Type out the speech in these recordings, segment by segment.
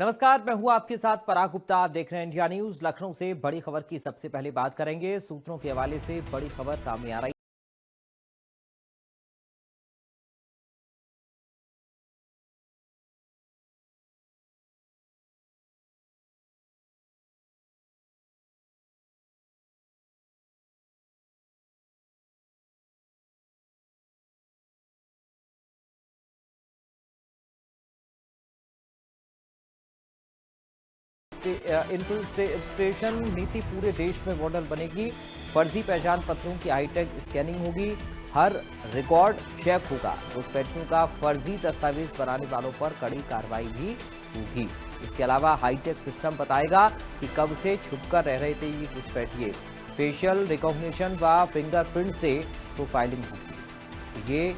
नमस्कार, मैं हूं आपके साथ पराग गुप्ता। आप देख रहे हैं इंडिया न्यूज। लखनऊ से बड़ी खबर की सबसे पहले बात करेंगे। सूत्रों के हवाले से बड़ी खबर सामने आ रही इन्फिल्ट्रेशन नीति पूरे देश में मॉडल बनेगी। फर्जी पहचान पत्रों की हाईटेक स्कैनिंग होगी। हर रिकॉर्ड चेक होगा। घुसपैठियों का फर्जी दस्तावेज बनाने वालों पर कड़ी कार्रवाई भी होगी। इसके अलावा हाईटेक सिस्टम बताएगा कि कब से छुपकर रह रहे थे ये घुसपैठिए। फेशियल रिकॉग्निशन व फिंगरप्रिंट से प्रोफाइलिंग होगी। ये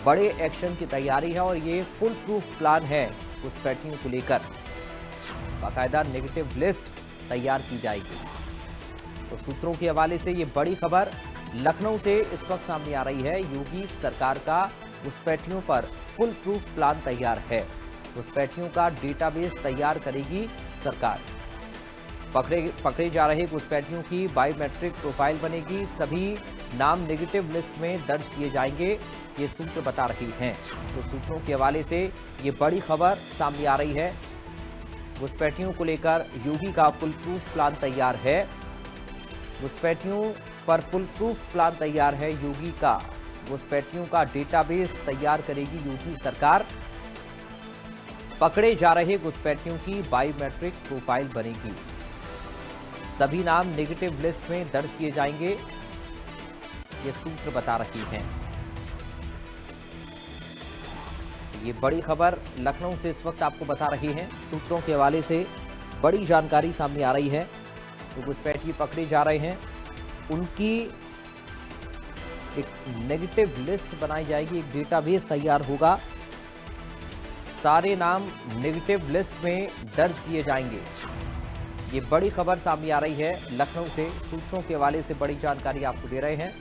बड़े एक्शन की तैयारी है और ये फुल प्रूफ प्लान है। घुसपैठियों को लेकर बाकायदा नेगेटिव लिस्ट तैयार की जाएगी। तो सूत्रों के हवाले से ये बड़ी खबर लखनऊ से इस वक्त सामने आ रही है। योगी सरकार का घुसपैठियों पर फुल प्रूफ प्लान तैयार है। घुसपैठियों का डेटाबेस तैयार करेगी सरकार। पकड़े जा रहे घुसपैठियों की बायोमेट्रिक प्रोफाइल बनेगी। सभी नाम नेगेटिव लिस्ट में दर्ज किए जाएंगे, ये सूत्र बता रही हैं। तो सूत्रों के हवाले से ये बड़ी खबर सामने आ रही है। घुसपैठियों को लेकर योगी का फुल प्रूफ प्लान तैयार है। घुसपैठियों पर फुल प्रूफ प्लान तैयार है योगी का। घुसपैठियों का डेटाबेस तैयार करेगी योगी सरकार। पकड़े जा रहे घुसपैठियों की बायोमेट्रिक प्रोफाइल बनेगी। सभी नाम नेगेटिव लिस्ट में दर्ज किए जाएंगे, ये सूत्र बता रही हैं। ये बड़ी खबर लखनऊ से इस वक्त आपको बता रही हैं। सूत्रों के हवाले से बड़ी जानकारी सामने आ रही है। तो घुसपैठी पकड़े जा रहे हैं, उनकी एक नेगेटिव लिस्ट बनाई जाएगी, एक डेटाबेस तैयार होगा। सारे नाम नेगेटिव लिस्ट में दर्ज किए जाएंगे। ये बड़ी खबर सामने आ रही है लखनऊ से। सूत्रों के हवाले से बड़ी जानकारी आपको दे रहे हैं।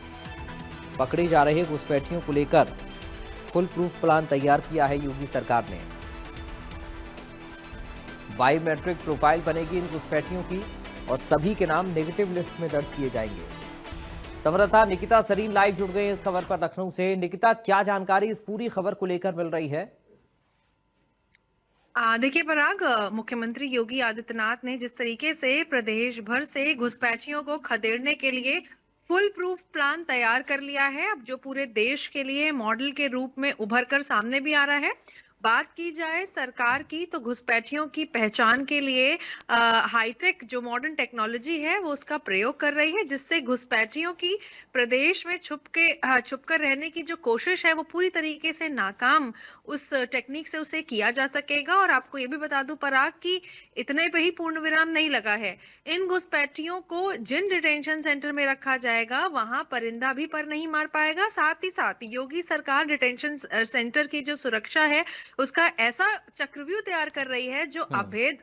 पकड़े जा रहे घुसपैठियों को लेकर फुल प्रूफ प्लान तैयार किया है योगी सरकार ने। बायोमेट्रिक प्रोफाइल बनेगी इन घुसपैठियों की और सभी के नाम नेगेटिव लिस्ट में दर्ज किए जाएंगे। संवाददाता निकिता सरीन लाइव जुड़ गए इस खबर पर लखनऊ से। निकिता, क्या जानकारी इस पूरी खबर को लेकर मिल रही है? देखिए पराग, मुख्यमंत्री योगी आदित्यनाथ ने जिस तरीके से प्रदेश भर से घुसपैठियों को खदेड़ने के लिए फुल प्रूफ प्लान तैयार कर लिया है, अब जो पूरे देश के लिए मॉडल के रूप में उभर कर सामने भी आ रहा है। बात की जाए सरकार की तो घुसपैठियों की पहचान के लिए हाईटेक जो मॉडर्न टेक्नोलॉजी है वो उसका प्रयोग कर रही है, जिससे घुसपैठियों की प्रदेश में छुप कर रहने की जो कोशिश है वो पूरी तरीके से नाकाम उस टेक्निक से उसे किया जा सकेगा। और आपको ये भी बता दूं पराग कि इतने पे ही पूर्ण विराम नहीं लगा है। इन घुसपैठियों को जिन डिटेंशन सेंटर में रखा जाएगा वहां परिंदा भी पर नहीं मार पाएगा। साथ ही साथ योगी सरकार डिटेंशन सेंटर की जो सुरक्षा है उसका ऐसा चक्रव्यूह तैयार कर रही है जो अभेद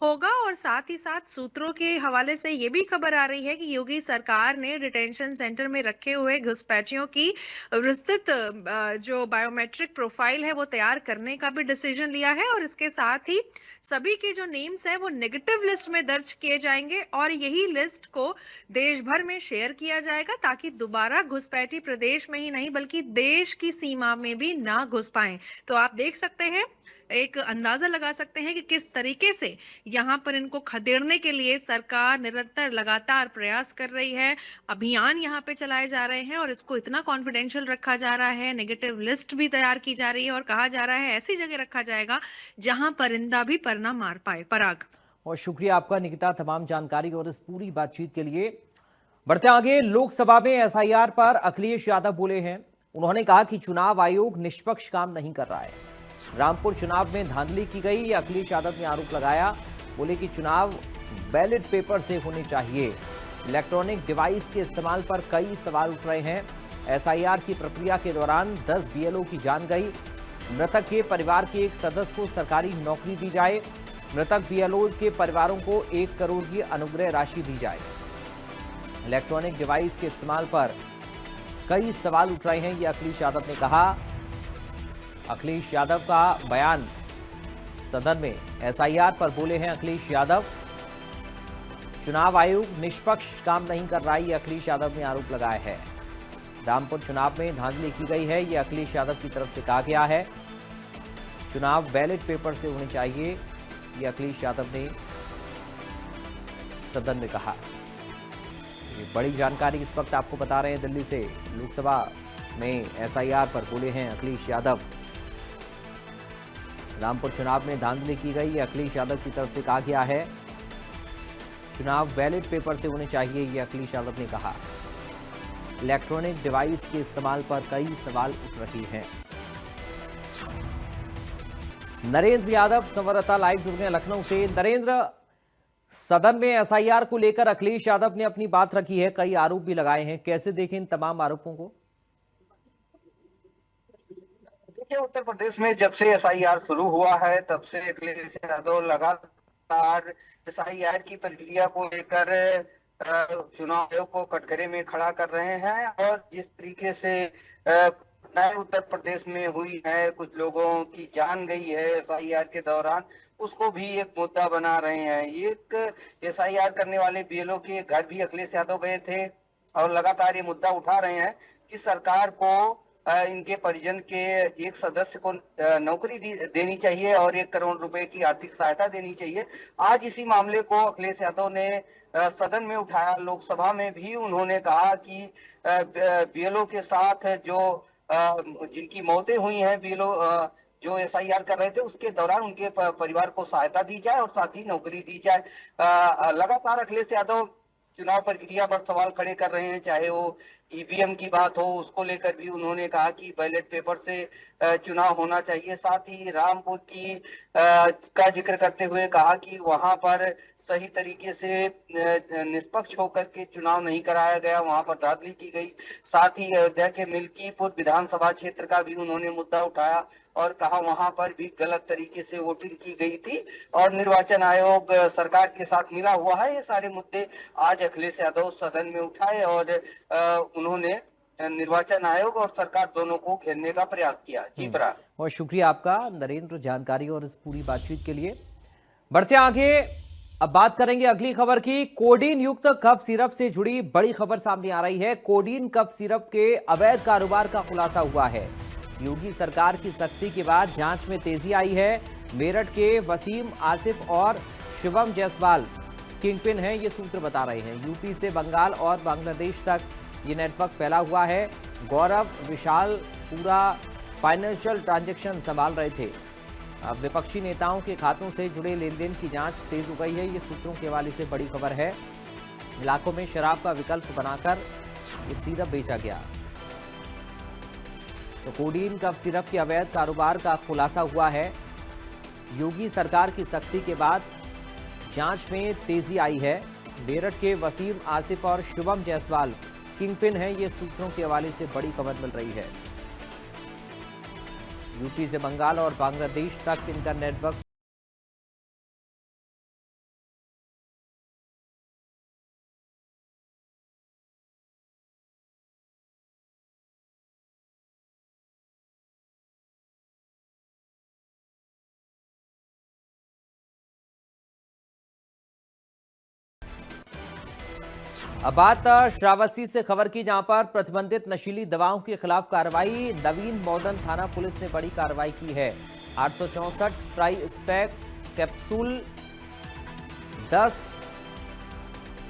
होगा। और साथ ही साथ सूत्रों के हवाले से ये भी खबर आ रही है कि योगी सरकार ने डिटेंशन सेंटर में रखे हुए घुसपैठियों की विस्तृत जो बायोमेट्रिक प्रोफाइल है वो तैयार करने का भी डिसीजन लिया है। और इसके साथ ही सभी के जो नेम्स है वो नेगेटिव लिस्ट में दर्ज किए जाएंगे और यही लिस्ट को देश भर में शेयर किया जाएगा ताकि दोबारा घुसपैठी प्रदेश में ही नहीं बल्कि देश की सीमा में भी ना घुस पाए। तो आप देख सकते हैं, एक अंदाजा लगा सकते हैं कि किस तरीके से यहाँ पर इनको खदेड़ने के लिए सरकार निरंतर लगातार प्रयास कर रही है। अभियान यहाँ पे चलाए जा रहे हैं और इसको इतना कॉन्फिडेंशियल रखा जा रहा है, नेगेटिव लिस्ट भी तैयार की जा रही है और कहा जा रहा है ऐसी जगह रखा जाएगा जहां परिंदा भी पर ना मार पाए। पराग, और शुक्रिया आपका निकिता, तमाम जानकारी और इस पूरी बातचीत के लिए। बढ़ते आगे, लोकसभा में एसआईआर पर अखिलेश यादव बोले हैं। उन्होंने कहा कि चुनाव आयोग निष्पक्ष काम नहीं कर रहा है। रामपुर चुनाव में धांधली की गई, ये अखिलेश यादव ने आरोप लगाया। बोले कि चुनाव बैलेट पेपर से होने चाहिए। इलेक्ट्रॉनिक डिवाइस के इस्तेमाल पर कई सवाल उठ रहे हैं। एसआईआर की प्रक्रिया के दौरान 10 बीएलओ की जान गई। मृतक के परिवार के एक सदस्य को सरकारी नौकरी दी जाए। मृतक बीएलओज के परिवारों को 1 करोड़ की अनुग्रह राशि दी जाए। इलेक्ट्रॉनिक डिवाइस के इस्तेमाल पर कई सवाल उठ रहे हैं, ये अखिलेश यादव ने कहा। अखिलेश यादव का बयान सदन में एसआईआर पर बोले हैं अखिलेश यादव। चुनाव आयोग निष्पक्ष काम नहीं कर रहा है, ये अखिलेश यादव ने आरोप लगाया है। रामपुर चुनाव में धांधली की गई है, ये अखिलेश यादव की तरफ से कहा गया है। चुनाव बैलेट पेपर से होने चाहिए, ये अखिलेश यादव ने सदन में कहा। ये बड़ी जानकारी इस वक्त आपको बता रहे हैं दिल्ली से। लोकसभा में एसआईआर पर बोले हैं अखिलेश यादव। रामपुर चुनाव में धांधली की गई, ये अखिलेश यादव की तरफ से कहा गया है। चुनाव बैलेट पेपर से होने चाहिए, ये अखिलेश यादव ने कहा। इलेक्ट्रॉनिक डिवाइस के इस्तेमाल पर कई सवाल उठ रहे हैं। नरेंद्र यादव संवाददाता लाइव जुड़ गए लखनऊ से। नरेंद्र, सदन में एसआईआर को लेकर अखिलेश यादव ने अपनी बात रखी है, कई आरोप भी लगाए हैं, कैसे देखें इन तमाम आरोपों को? देखिए, उत्तर प्रदेश में जब से एसआईआर शुरू हुआ है तब से अखिलेश यादव लगातार एसआईआर की प्रक्रिया को लेकर चुनाव आयोग को कटघरे में खड़ा कर रहे हैं। और जिस तरीके से घटनाएं उत्तर प्रदेश में हुई है, कुछ लोगों की जान गई है एसआईआर के दौरान, उसको भी एक मुद्दा बना रहे हैं। एक एसआईआर करने वाले बीएलओ के घर भी अखिलेश यादव गए थे और लगातार ये मुद्दा उठा रहे हैं कि सरकार को इनके परिजन के एक सदस्य को नौकरी देनी चाहिए और 1 करोड़ रुपए की आर्थिक सहायता देनी चाहिए। आज इसी मामले को अखिलेश यादव ने सदन में उठाया। लोकसभा में भी उन्होंने कहा कि बीएलओ के साथ जो जिनकी मौतें हुई हैं, बीएलओ जो एसआईआर कर रहे थे, उसके दौरान उनके परिवार को सहायता दी जाए और साथ ही नौकरी दी जाए। लगातार अखिलेश यादव चुनाव प्रक्रिया पर सवाल खड़े कर रहे हैं, चाहे वो ईवीएम की बात हो, उसको लेकर भी उन्होंने कहा कि बैलेट पेपर से चुनाव होना चाहिए। साथ ही रामपुर की का जिक्र करते हुए कहा कि वहां पर सही तरीके से निष्पक्ष होकर के चुनाव नहीं कराया गया, वहां पर धांधली की गई। साथ ही अयोध्या के मिल्कीपुर विधानसभा क्षेत्र का भी उन्होंने मुद्दा उठाया और कहा वहां पर भी गलत तरीके से वोटिंग की गई थी और निर्वाचन आयोग सरकार के साथ मिला हुआ है। ये सारे मुद्दे आज अखिलेश यादव सदन में उठाए और उन्होंने निर्वाचन आयोग और सरकार दोनों को घेरने का प्रयास किया। जी परा। बहुत शुक्रिया आपका नरेंद्र, जानकारी और इस पूरी बातचीत के लिए। बढ़ते आगे, अब बात करेंगे अगली खबर की। कोडीन युक्त कफ सिरप से जुड़ी बड़ी खबर सामने आ रही है। कोडीन कफ सिरप के अवैध कारोबार का खुलासा हुआ है। योगी सरकार की सख्ती के बाद जांच में तेजी आई है। मेरठ के वसीम आसिफ और शिवम जायसवाल किंगपिन हैं, ये सूत्र बता रहे हैं। यूपी से बंगाल और बांग्लादेश तक ये नेटवर्क फैला हुआ है। गौरव विशाल पूरा फाइनेंशियल ट्रांजैक्शन संभाल रहे थे। अब विपक्षी नेताओं के खातों से जुड़े लेन देन की जांच तेज हो गई है, ये सूत्रों के हवाले से बड़ी खबर है। इलाकों में शराब का विकल्प बनाकर ये सिरप बेचा गया। तो कोडीन कफ सिरप के अवैध कारोबार का खुलासा हुआ है। योगी सरकार की सख्ती के बाद जांच में तेजी आई है। मेरठ के वसीम आसिफ और शुभम जायसवाल किंगपिन हैं, ये सूत्रों के हवाले से बड़ी खबर मिल रही है। यूपी से बंगाल और बांग्लादेश तक इनका नेटवर्क अब बात श्रावस्ती से खबर की, जहां पर प्रतिबंधित नशीली दवाओं के खिलाफ कार्रवाई। नवीन मॉडर्न थाना पुलिस ने बड़ी कार्रवाई की है। 864 ट्राई स्पेक कैप्सूल, 10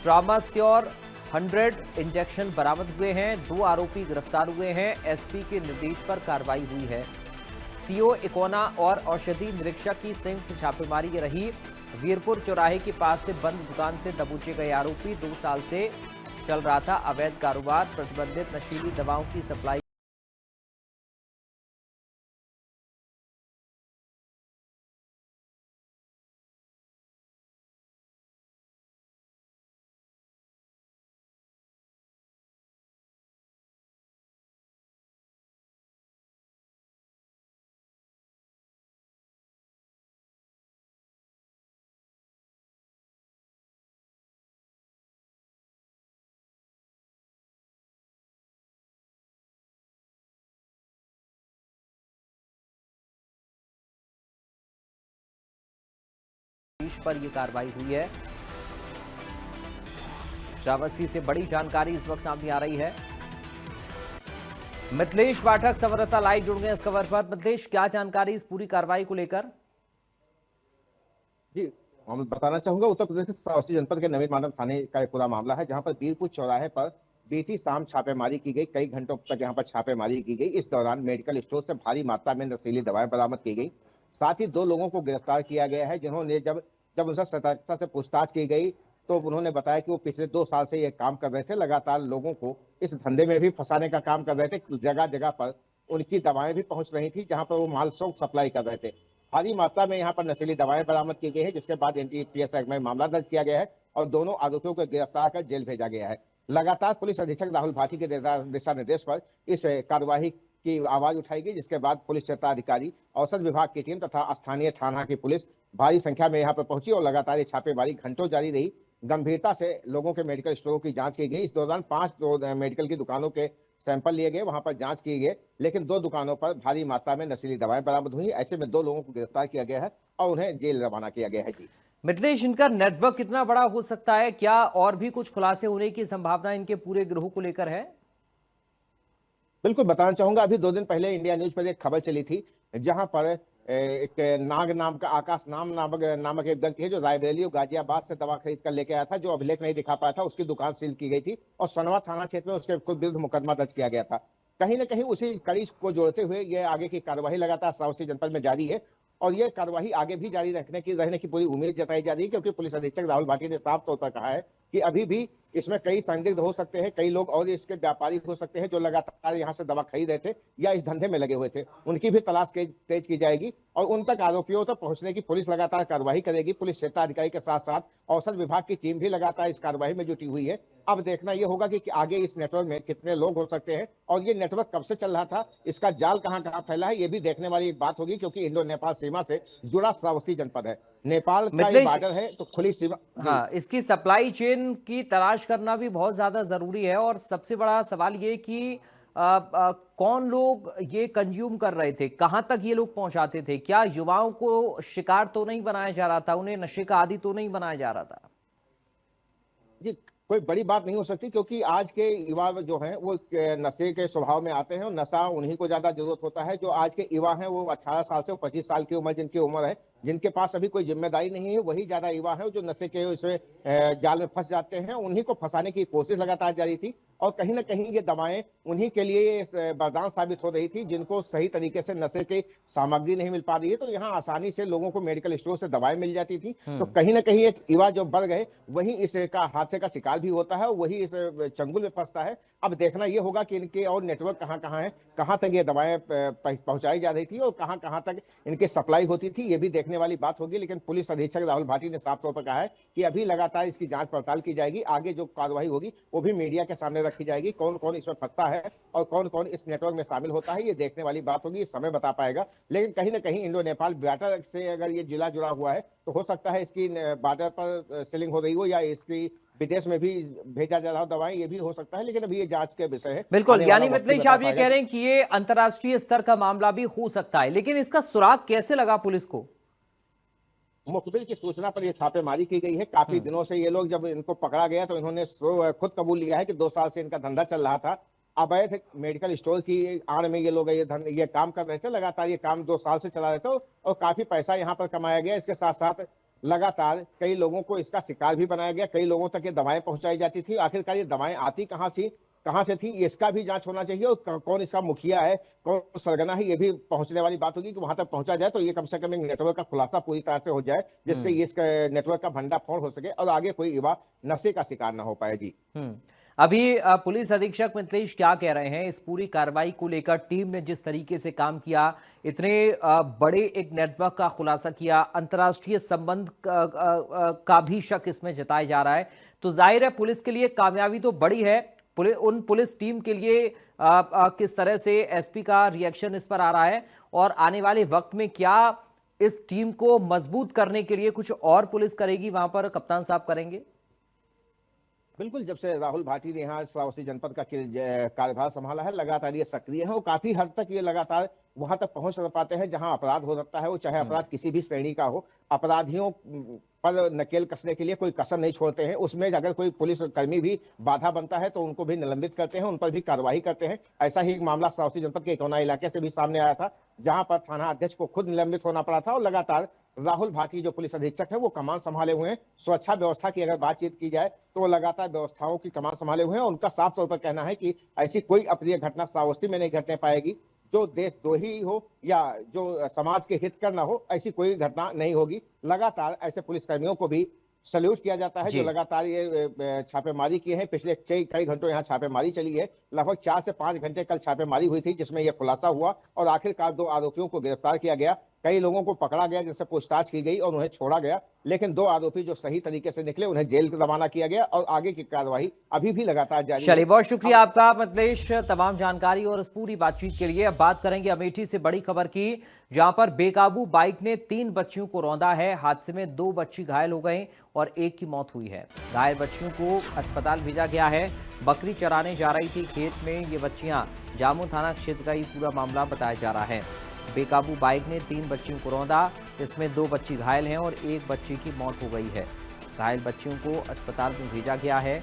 ट्रामास्योर 100 इंजेक्शन बरामद हुए हैं। 2 आरोपी गिरफ्तार हुए हैं। एसपी के निर्देश पर कार्रवाई हुई है। सीओ इकोना और औषधि निरीक्षक की संयुक्त छापेमारी रही। वीरपुर चौराहे के पास से बंद दुकान से दबोचे गए आरोपी। 2 साल से चल रहा था अवैध कारोबार। प्रतिबंधित नशीली दवाओं की सप्लाई पर यह कार्रवाई हुई है। श्रावस्ती से बड़ी जानकारी इस वक्त सामने आ रही है। मिथिलेश पाठक संवाददाता लाइव जुड़ गए इस खबर पर। मिथिलेश, क्या जानकारी इस पूरी कार्रवाई को लेकर? जी, मैं बताना चाहूंगा उत्तर प्रदेश के श्रावस्ती जनपद के नवीन मानव थाने का एक पूरा मामला है, जहां पर बीरपुर चौराहे पर बीती शाम छापेमारी की गई। कई घंटों तक यहां पर छापेमारी की गई। इस दौरान मेडिकल स्टोर से भारी मात्रा में नशीली दवाएं बरामद की गई। साथ ही 2 लोगों को गिरफ्तार किया गया है, जिन्होंने जब उनसे सतर्कता से पूछताछ की गई तो उन्होंने बताया कि वो पिछले 2 साल से ये काम कर रहे थे। लगातार लोगों को इस धंधे में भी फंसाने का काम कर रहे थे। जगह जगह पर उनकी दवाएं भी पहुंच रही थी, जहां पर वो माल सप्लाई कर रहे थे। भारी मात्रा में यहाँ पर नशीली दवाएं बरामद की गई है, जिसके बाद एनडीपीएस एक्ट में मामला दर्ज किया गया है और दोनों आरोपियों को गिरफ्तार कर जेल भेजा गया है। लगातार पुलिस अधीक्षक राहुल भाटी के दिशा निर्देश पर इस कार्यवाही की आवाज उठाई गई, जिसके बाद पुलिस क्षेत्राधिकारी, औषध विभाग की टीम तथा स्थानीय थाना की पुलिस भारी संख्या में यहाँ पर पहुंची और लगातार ये छापेमारी घंटों जारी रही। गंभीरता से लोगों के मेडिकल स्टोरों की जांच की गई। इस दौरान 5 मेडिकल की दुकानों के सैंपल लिए गए, वहां पर जांच की गई, लेकिन 2 दुकानों पर भारी मात्रा में नशीली दवाएं बरामद हुई। ऐसे में 2 लोगों को गिरफ्तार किया गया है और उन्हें जेल रवाना किया गया है। जी मिथिलेश, इनका नेटवर्क कितना बड़ा हो सकता है? क्या और भी कुछ खुलासे होने की संभावना इनके पूरे गिरोह को लेकर है? बिल्कुल बताना चाहूंगा, अभी 2 दिन पहले इंडिया न्यूज पर एक खबर चली थी, जहां पर एक नाग नाम का आकाश नामक एक व्यक्ति है, जो रायबरेली और गाजियाबाद से दवा खरीद कर लेके आया था, जो अभिलेख नहीं दिखा पाया था। उसकी दुकान सील की गई थी और सनवा थाना क्षेत्र में उसके विरुद्ध मुकदमा दर्ज किया गया था। कहीं ना कहीं उसी कड़ी को जोड़ते हुए ये आगे की कार्यवाही लगातार श्रावस्ती जनपद में जारी है और ये कार्यवाही आगे भी जारी रहने की पूरी उम्मीद जताई जा रही है, क्योंकि पुलिस अधीक्षक राहुल भाटी ने साफ तौर पर कहा है कि अभी भी इसमें कई संदिग्ध हो सकते हैं, कई लोग और इसके व्यापारी हो सकते हैं जो लगातार यहाँ से दवा खरीद रहे थे या इस धंधे में लगे हुए थे। उनकी भी तलाश तेज की जाएगी और उन तक आरोपियों तक पहुंचने की पुलिस लगातार कार्रवाई करेगी। पुलिस क्षेत्राधिकारी के साथ साथ औषध विभाग की टीम भी लगातार इस कार्रवाई में जुटी हुई है। अब देखना यह होगा कि आगे इस नेटवर्क में कितने लोग हो सकते हैं और ये नेटवर्क कब से चल रहा था, इसका जाल कहां कहां फैला है, ये भी देखने वाली एक बात होगी, क्योंकि इंडो नेपाल सीमा से जुड़ा श्रावस्ती जनपद है, नेपाल का ये बॉर्डर है, तो खुली सीमा। हाँ, इसकी सप्लाई चेन की तलाश करना भी बहुत ज्यादा जरूरी है और सबसे बड़ा सवाल ये कि कौन लोग ये कंज्यूम कर रहे थे, कहां तक ये लोग पहुंचाते थे? क्या युवाओं को शिकार तो नहीं बनाया जा रहा था, उन्हें नशे का आदी तो नहीं बनाया जा रहा था? जी, कोई बड़ी बात नहीं हो सकती, क्योंकि आज के युवा जो हैं वो नशे के स्वभाव में आते हैं और नशा उन्हीं को ज्यादा जरूरत होता है। जो आज के युवा हैं वो 18 साल से 25 साल की उम्र जिनकी उम्र है, जिनके पास अभी कोई जिम्मेदारी नहीं है, वही ज्यादा युवा है जो नशे के इसमें जाल में फंस जाते हैं। उन्हीं को फंसाने की कोशिश लगातार जारी थी और कहीं ना कहीं ये दवाएं उन्हीं के लिए वरदान साबित हो रही थी, जिनको सही तरीके से नशे की सामग्री नहीं मिल पा रही है। तो यहाँ आसानी से लोगों को मेडिकल स्टोर से दवाएं मिल जाती थी। तो कहीं ना कहीं एक युवा जो बढ़ गए वही इसका हादसे का शिकार भी होता है, वही इस चंगुल में फंसता है। अब देखना यह होगा कि इनके और नेटवर्क कहाँ कहाँ है, कहाँ तक ये दवाएं पहुंचाई जा रही थी और कहाँ कहाँ तक इनकी सप्लाई होती थी, ये भी देखने वाली बात होगी। लेकिन पुलिस अधीक्षक राहुल भाटी ने साफ तौर पर कहा है कि अभी लगातार इसकी जांच पड़ताल की जाएगी। आगे जो कार्रवाई होगी वो भी मीडिया के सामने रखी जाएगी। कौन कौन इसमें फंसता है और कौन कौन इस नेटवर्क में शामिल होता है, ये देखने वाली बात होगी, इस समय बता पाएगा। लेकिन कहीं ना कहीं इंडो नेपाल बॉर्डर से अगर ये जिला जुड़ा हुआ है तो हो सकता है इसकी बॉर्डर पर सेलिंग हो रही हो या इसकी विदेश में भी भेजा जा रहा हो दवाएं, ये भी हो सकता है। लेकिन अभी ये जांच के विषय है। बिल्कुल, यानी मिथिलेश आप ये कह रहे हैं कि ये अंतर्राष्ट्रीय स्तर का मामला भी हो सकता है, लेकिन इसका सुराग कैसे लगा पुलिस को? मुखबिर की सूचना पर यह छापेमारी की गई है। काफी दिनों से ये लोग, जब इनको पकड़ा गया तो इन्होंने खुद कबूल लिया है कि 2 साल से इनका धंधा चल रहा था। अवैध मेडिकल स्टोर की आड़ में ये लोग ये काम कर रहे थे। लगातार ये काम 2 साल से चला रहे थे और काफी पैसा यहाँ पर कमाया गया। इसके साथ साथ लगातार कई लोगों को इसका शिकार भी बनाया गया, कई लोगों तक ये दवाएं पहुंचाई जाती थी। आखिरकार ये दवाएं आती कहां से थी, इसका भी जांच होना चाहिए और कौन इसका मुखिया है, कौन सरगना है, ये भी पहुंचने वाली बात होगी कि वहां तक पहुंचा जाए तो ये कम से कम एक नेटवर्क का खुलासा पूरी तरह से हो जाए, जिससे ये इसका नेटवर्क का भंडाफोड़ हो सके और आगे कोई युवा नशे का शिकार ना हो पाए। जी अभी पुलिस अधीक्षक मिथिलेश क्या कह रहे हैं इस पूरी कार्रवाई को लेकर? टीम ने जिस तरीके से काम किया, इतने बड़े एक नेटवर्क का खुलासा किया, अंतर्राष्ट्रीय संबंध का भी शक इसमें जताया जा रहा है, तो जाहिर है पुलिस के लिए कामयाबी तो बड़ी है। उन पुलिस टीम के लिए किस तरह से एसपी का रिएक्शन इस पर आ रहा है और आने वाले वक्त में क्या इस टीम को मजबूत करने के लिए कुछ और पुलिस करेगी, वहां पर कप्तान साहब करेंगे? बिल्कुल, जब से राहुल भाटी ने यहाँ श्रावस्ती जनपद का कार्यभार संभाला है, लगातार ये सक्रिय है और काफी हद तक ये लगातार वहां तक पहुंच पाते हैं जहां अपराध हो सकता है, वो चाहे अपराध किसी भी श्रेणी का हो। अपराधियों पर नकेल कसने के लिए कोई कसर नहीं छोड़ते हैं। उसमें अगर कोई पुलिस कर्मी भी बाधा बनता है तो उनको भी निलंबित करते हैं, उन पर भी कार्रवाई करते हैं। ऐसा ही एक मामला श्रावस्ती जनपद के इटौना इलाके से भी सामने आया था, जहां पर थाना अध्यक्ष को खुद निलंबित होना पड़ा था और लगातार राहुल भाटी जो पुलिस अधीक्षक है वो कमान संभाले हुए हैं। सुरक्षा व्यवस्था की अगर बातचीत की जाए तो वो लगातार व्यवस्थाओं की कमान संभाले हुए हैं। उनका साफ तौर पर कहना है कि ऐसी कोई अप्रिय घटना श्रावस्ती में नहीं घटने पाएगी, जो देशद्रोही हो या जो समाज के हित कर ना हो, ऐसी कोई घटना नहीं होगी। लगातार ऐसे पुलिसकर्मियों को भी सल्यूट किया जाता है जो लगातार ये छापेमारी किए हैं। पिछले कई घंटों यहाँ छापेमारी चली है, लगभग 4 से 5 घंटे कल छापेमारी हुई थी, जिसमें यह खुलासा हुआ और आखिरकार 2 आरोपियों को गिरफ्तार किया गया। कई लोगों को पकड़ा गया जिनसे पूछताछ की गई और उन्हें छोड़ा गया, लेकिन 2 आरोपी जो सही तरीके से निकले उन्हें जेल रवाना किया गया और आगे की कार्रवाई अभी भी लगातार जारी है। चलिए, बहुत शुक्रिया आपका मतलेश, तमाम जानकारी और इस पूरी बातचीत के लिए। अब बात करेंगे अमेठी से बड़ी खबर की, जहां पर बेकाबू बाइक ने 3 बच्चियों को रौंदा है। हादसे में 2 बच्ची घायल हो गई और 1 की मौत हुई है। घायल बच्चियों को अस्पताल भेजा गया है। बकरी चराने जा रही थी खेत में ये बच्चियां। जामू थाना क्षेत्र का ये पूरा मामला बताया जा रहा है। बेकाबू बाइक ने 3 बच्चियों को रौंदा, इसमें 2 बच्ची घायल हैं और 1 बच्ची की मौत हो गई है। घायल बच्चियों को अस्पताल में भेजा गया है,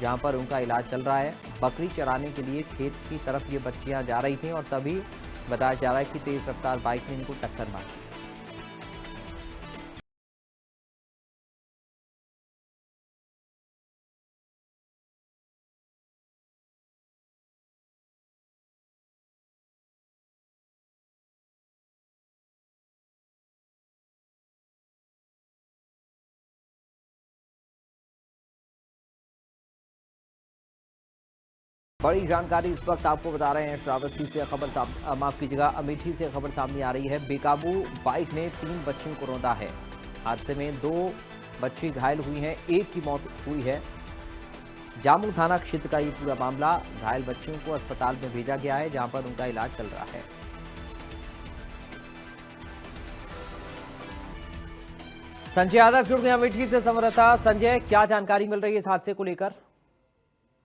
जहां पर उनका इलाज चल रहा है। बकरी चराने के लिए खेत की तरफ ये बच्चियां जा रही थीं और तभी बताया जा रहा है कि तेज रफ्तार बाइक ने इनको टक्कर मारी। बड़ी जानकारी इस वक्त आपको बता रहे हैं। श्रावस्ती से खबर माफ कीजिएगा, अमेठी से खबर सामने आ रही है। बेकाबू बाइक ने 3 बच्चियों को रौंदा है। हादसे में 2 बच्ची घायल हुई हैं, 1 की मौत हुई है। जामू थाना क्षेत्र का ये पूरा मामला। घायल बच्चियों को अस्पताल में भेजा गया है, जहां पर उनका इलाज चल रहा है। संजय यादव जुड़ गए अमेठी से संवाददाता। संजय, क्या जानकारी मिल रही है इस हादसे को लेकर?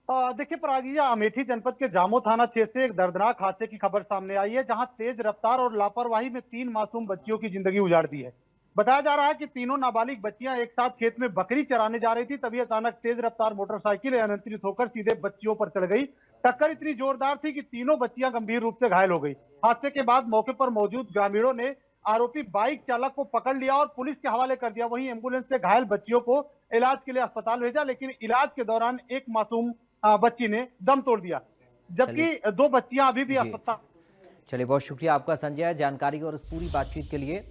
देखिए पराग, अमेठी जनपद के जामो थाना क्षेत्र से एक दर्दनाक हादसे की खबर सामने आई है, जहां तेज रफ्तार और लापरवाही में 3 मासूम बच्चियों की जिंदगी उजाड़ दी है। बताया जा रहा है कि तीनों नाबालिग बच्चियां एक साथ खेत में बकरी चराने जा रही थी, तभी अचानक तेज रफ्तार मोटरसाइकिल अनियंत्रित होकर सीधे बच्चियों पर चढ़ गई। टक्कर इतनी जोरदार थी कि तीनों बच्चियां गंभीर रूप से घायल हो गई। हादसे के बाद मौके पर मौजूद ग्रामीणों ने आरोपी बाइक चालक को पकड़ लिया और पुलिस के हवाले कर दिया। वहीं एम्बुलेंस से घायल बच्चियों को इलाज के लिए अस्पताल भेजा, लेकिन इलाज के दौरान एक मासूम बच्ची ने दम तोड़ दिया, जबकि 2 बच्चियां अभी भी अस्पताल। चलिए, बहुत शुक्रिया आपका संजय जानकारी और इस पूरी बातचीत के लिए।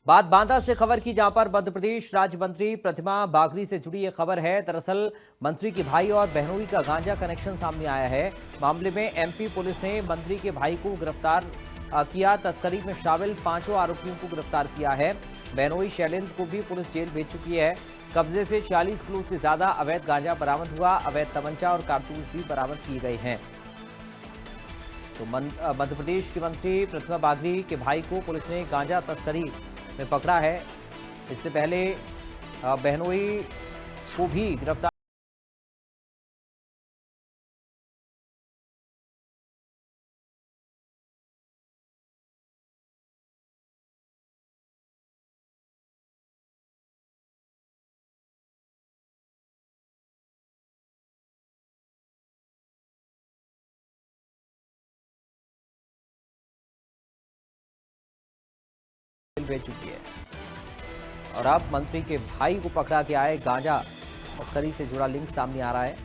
बात बांदा से खबर की, जहां पर मध्य प्रदेश राज्य मंत्री प्रतिमा बागरी से जुड़ी ये खबर है। दरअसल मंत्री के भाई और बहनोई का गांजा कनेक्शन सामने आया है। मामले में एमपी पुलिस ने मंत्री के भाई को गिरफ्तार किया। तस्करी में शामिल 5 आरोपियों को गिरफ्तार किया है। बहनोई शैलेंद्र को भी पुलिस जेल भेज चुकी है। कब्जे से 40 किलो से ज्यादा अवैध गांजा बरामद हुआ। अवैध तमंचा और कारतूस भी बरामद किए गए हैं। तो मध्य प्रदेश के मंत्री प्रतिमा बागरी के भाई को पुलिस ने गांजा तस्करी में पकड़ा है। इससे पहले बहनोई को भी गिरफ्तार भेज चुकी है और अब मंत्री के भाई को पकड़ा गया है। गांजा तस्करी से जुड़ा लिंक सामने आ रहा है।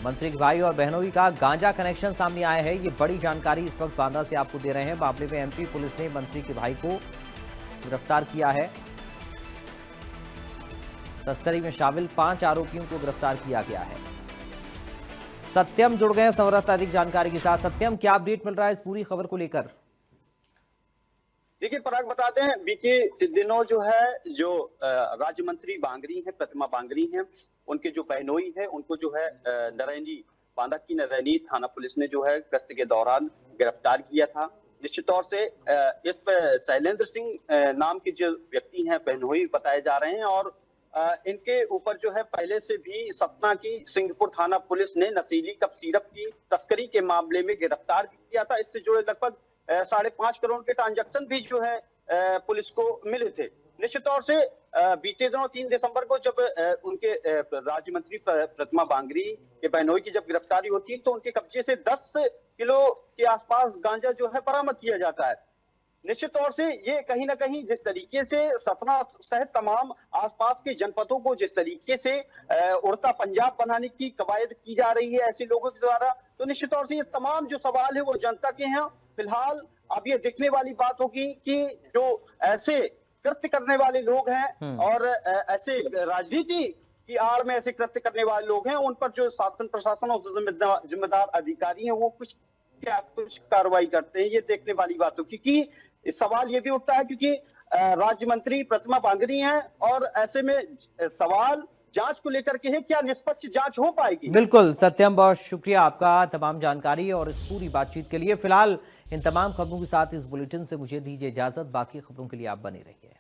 मंत्री के भाई और बहनोई का गांजा कनेक्शन सामने आया है। ये बड़ी जानकारी इस वक्त बांदा से आपको दे रहे हैं। मामले में एमपी पुलिस ने मंत्री के भाई को गिरफ्तार किया है। तस्करी में शामिल 5 आरोपियों को गिरफ्तार किया गया है। सत्यम जुड़ गए संवाददाता अधिक जानकारी के साथ। सत्यम, क्या अपडेट मिल रहा है इस पूरी खबर को लेकर? देखिए पराग, बताते हैं बीते दिनों जो राज्य मंत्री बांगरी हैं, प्रतिमा बांगरी हैं, उनके जो बहनोई है उनको जो है नरैनी, बांदा की नरैनी थाना पुलिस ने जो है गश्त के दौरान गिरफ्तार किया था। निश्चित तौर से इस पर शैलेंद्र सिंह नाम के जो व्यक्ति हैं बहनोई बताए जा रहे हैं और इनके ऊपर जो है पहले से भी सतना की सिंहपुर थाना पुलिस ने नशीली कप सिरप की तस्करी के मामले में गिरफ्तार भी किया था। इससे जुड़े लगभग 5.5 करोड़ के ट्रांजैक्शन भी जो है पुलिस को मिले थे। निश्चित तौर से बीते दिनों 3 दिसंबर को जब उनके राज्य मंत्री प्रतिमा बांगरी के बहनोई की जब गिरफ्तारी होती है तो उनके कब्जे से 10 किलो के आसपास गांजा जो है बरामद किया जाता है। निश्चित तौर से ये कहीं ना कहीं जिस तरीके से सतना सहित तमाम आसपास के जनपदों को जिस तरीके से उड़ता पंजाब बनाने की कवायद की जा रही है ऐसे लोगों के द्वारा, तो निश्चित तौर से ये तमाम जो सवाल है वो जनता के हैं। फिलहाल अब ये देखने वाली बात होगी कि जो ऐसे कृत्य करने वाले लोग हैं और ऐसे राजनीति की आड़ में ऐसे कृत्य करने वाले लोग हैं, उन पर जो शासन प्रशासन और जिम्मेदार अधिकारी हैं वो कुछ कार्रवाई करते हैं, ये देखने वाली बात हो। क्योंकि इस सवाल ये भी उठता है क्योंकि राज्य मंत्री प्रतिमा बांगरी हैं और ऐसे में सवाल जांच को लेकर के है, क्या निष्पक्ष जांच हो पाएगी? बिल्कुल सत्यम, बहुत शुक्रिया आपका तमाम जानकारी और इस पूरी बातचीत के लिए। फिलहाल इन तमाम खबरों के साथ इस बुलेटिन से मुझे दीजिए इजाजत। बाकी खबरों के लिए आप बने रहिए।